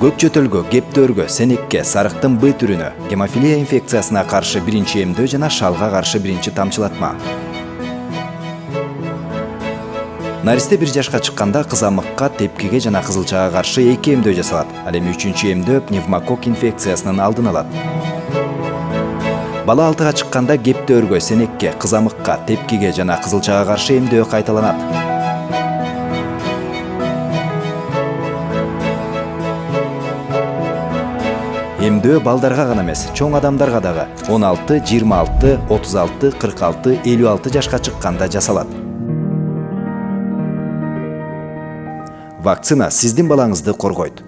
көк жөтөлгө, кептөөргө, сенекке, сарыктын Б түрүнө, гемофилия инфекциясына каршы биринчи эмдөө жана шалга каршы биринчи тамчылатма. Наристе 1 жашка чыкканда кызамыкка, тепкиге жана кызылчага каршы 2 эмдөө жасалат. Ал эми 3-чү эмдөө пневмококк инфекциясынын алдын алат. Бала 6-га чыкканда кептөөргө, сенекке, кызамыкка, тепкиге жана кызылчага каршы эмдөө кайталанат. Эмдөө балдарга гана эмес, чоң адамдарга дагы 16, 26, 36, 46, 56 жашка чыкканда жасалат. Вакцина сиздин балаңызды коргойт.